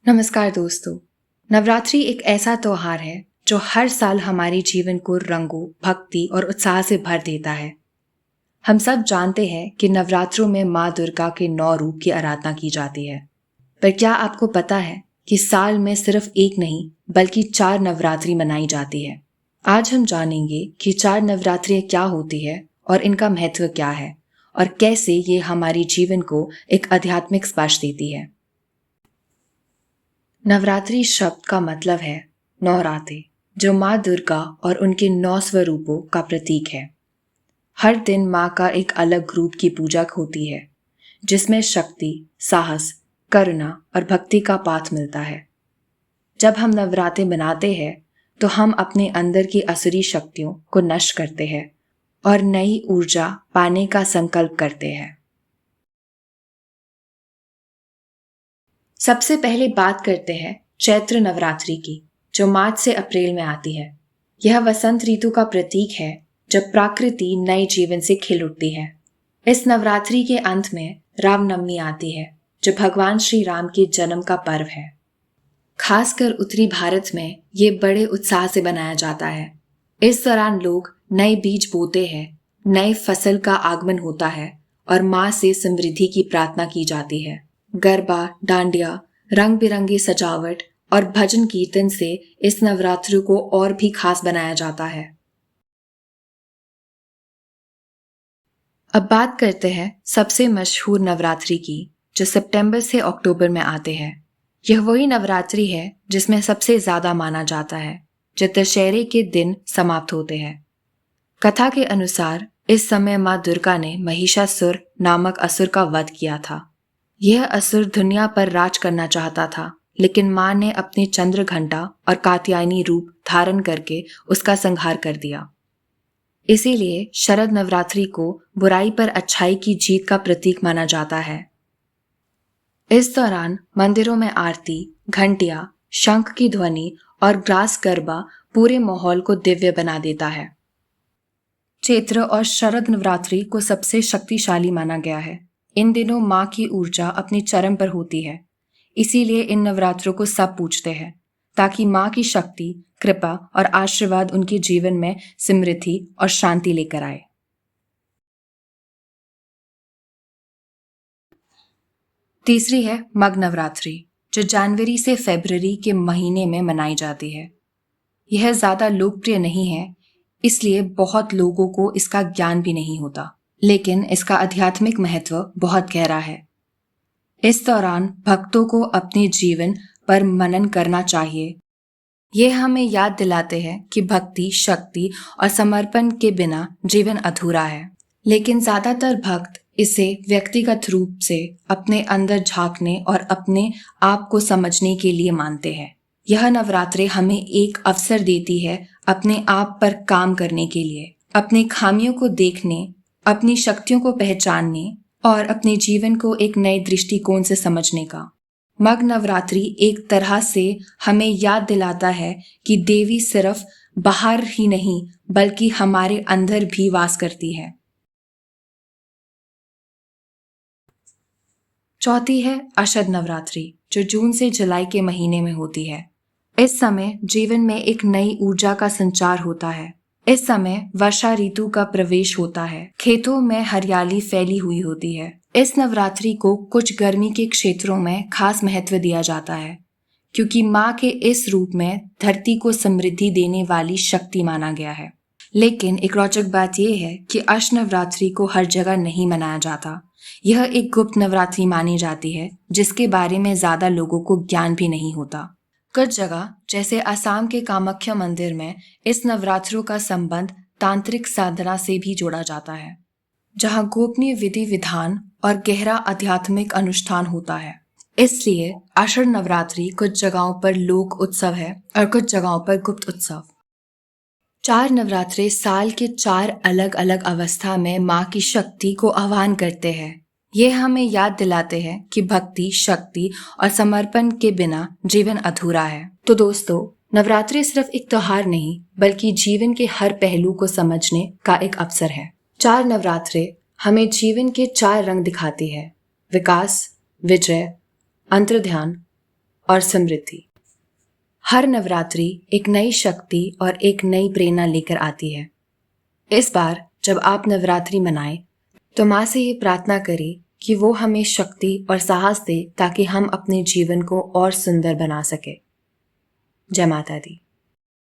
नमस्कार दोस्तों। नवरात्रि एक ऐसा त्योहार है जो हर साल हमारे जीवन को रंगों, भक्ति और उत्साह से भर देता है। हम सब जानते हैं कि नवरात्रों में माँ दुर्गा के 9 रूप की आराधना की जाती है। पर क्या आपको पता है कि साल में सिर्फ एक नहीं बल्कि 4 नवरात्रि मनाई जाती है। आज हम जानेंगे कि 4 नवरात्रि क्या होती है और इनका महत्व क्या है और कैसे ये हमारे जीवन को एक आध्यात्मिक स्पर्श देती है। नवरात्रि शब्द का मतलब है नौराते, जो माँ दुर्गा और उनके 9 स्वरूपों का प्रतीक है। हर दिन माँ का एक अलग रूप की पूजा होती है, जिसमें शक्ति, साहस, करुणा और भक्ति का पाठ मिलता है। जब हम नवरात्रे मनाते हैं तो हम अपने अंदर की असुरी शक्तियों को नष्ट करते हैं और नई ऊर्जा पाने का संकल्प करते हैं। सबसे पहले बात करते हैं चैत्र नवरात्रि की, जो मार्च से अप्रैल में आती है। यह वसंत ऋतु का प्रतीक है, जब प्रकृति नए जीवन से खिल उठती है। इस नवरात्रि के अंत में रामनवमी आती है, जो भगवान श्री राम के जन्म का पर्व है। खासकर उत्तरी भारत में ये बड़े उत्साह से मनाया जाता है। इस दौरान लोग नए बीज बोते हैं, नए फसल का आगमन होता है और माँ से समृद्धि की प्रार्थना की जाती है। गरबा, डांडिया, रंग बिरंगी सजावट और भजन कीर्तन से इस नवरात्रि को और भी खास बनाया जाता है। अब बात करते हैं सबसे मशहूर नवरात्रि की, जो सितंबर से अक्टूबर में आते हैं। यह वही नवरात्रि है जिसमें सबसे ज्यादा माना जाता है, जो दशहरे के दिन समाप्त होते हैं। कथा के अनुसार इस समय माँ दुर्गा ने महिषासुर नामक असुर का वध किया था। यह असुर दुनिया पर राज करना चाहता था, लेकिन माँ ने अपने चंद्र घंटा और कात्यायनी रूप धारण करके उसका संहार कर दिया। इसीलिए शरद नवरात्रि को बुराई पर अच्छाई की जीत का प्रतीक माना जाता है। इस दौरान मंदिरों में आरती, घंटियां, शंख की ध्वनि और ग्रास गरबा पूरे माहौल को दिव्य बना देता है। चैत्र और शरद नवरात्रि को सबसे शक्तिशाली माना गया है। इन दिनों माँ की ऊर्जा अपने चरम पर होती है, इसीलिए इन नवरात्रों को सब पूजते हैं, ताकि माँ की शक्ति, कृपा और आशीर्वाद उनके जीवन में समृद्धि और शांति लेकर आए। तीसरी है मग नवरात्रि, जो जनवरी से फरवरी के महीने में मनाई जाती है। यह ज्यादा लोकप्रिय नहीं है, इसलिए बहुत लोगों को इसका ज्ञान भी नहीं होता, लेकिन इसका आध्यात्मिक महत्व बहुत गहरा है। इस दौरान भक्तों को अपने जीवन पर मनन करना चाहिए। ये हमें याद दिलाते हैं कि भक्ति, शक्ति और समर्पण के बिना जीवन अधूरा है। लेकिन ज्यादातर भक्त इसे व्यक्तिगत रूप से अपने अंदर झांकने और अपने आप को समझने के लिए मानते हैं। यह नवरात्रे हमें एक अवसर देती है अपने आप पर काम करने के लिए, अपनी खामियों को देखने, अपनी शक्तियों को पहचानने और अपने जीवन को एक नए दृष्टिकोण से समझने का। मग नवरात्रि एक तरह से हमें याद दिलाता है कि देवी सिर्फ बाहर ही नहीं बल्कि हमारे अंदर भी वास करती है। चौथी है अशद नवरात्रि, जो जून से जुलाई के महीने में होती है। इस समय जीवन में एक नई ऊर्जा का संचार होता है। इस समय वर्षा ऋतु का प्रवेश होता है, खेतों में हरियाली फैली हुई होती है। इस नवरात्रि को कुछ गर्मी के क्षेत्रों में खास महत्व दिया जाता है, क्योंकि माँ के इस रूप में धरती को समृद्धि देने वाली शक्ति माना गया है। लेकिन एक रोचक बात यह है कि अष्ट नवरात्रि को हर जगह नहीं मनाया जाता। यह एक गुप्त नवरात्रि मानी जाती है, जिसके बारे में ज्यादा लोगों को ज्ञान भी नहीं होता। कुछ जगह जैसे असम के कामाख्या मंदिर में इस नवरात्रों का संबंध तांत्रिक साधना से भी जोड़ा जाता है, जहां गोपनीय विधि विधान और गहरा आध्यात्मिक अनुष्ठान होता है। इसलिए आषाढ़ नवरात्रि कुछ जगहों पर लोक उत्सव है और कुछ जगहों पर गुप्त उत्सव। 4 नवरात्रे साल के 4 अलग अलग अवस्था में माँ की शक्ति को आह्वान करते हैं। ये हमें याद दिलाते हैं कि भक्ति, शक्ति और समर्पण के बिना जीवन अधूरा है। तो दोस्तों, नवरात्रि सिर्फ एक त्योहार नहीं बल्कि जीवन के हर पहलू को समझने का एक अवसर है। 4 नवरात्रे हमें जीवन के 4 रंग दिखाती है: विकास, विजय, अंतर्ध्यान और समृद्धि। हर नवरात्रि एक नई शक्ति और एक नई प्रेरणा लेकर आती है। इस बार जब आप नवरात्रि मनाएं तो माँ से ये प्रार्थना करें कि वो हमें शक्ति और साहस दे ताकि हम अपने जीवन को और सुंदर बना सके। जय माता दी।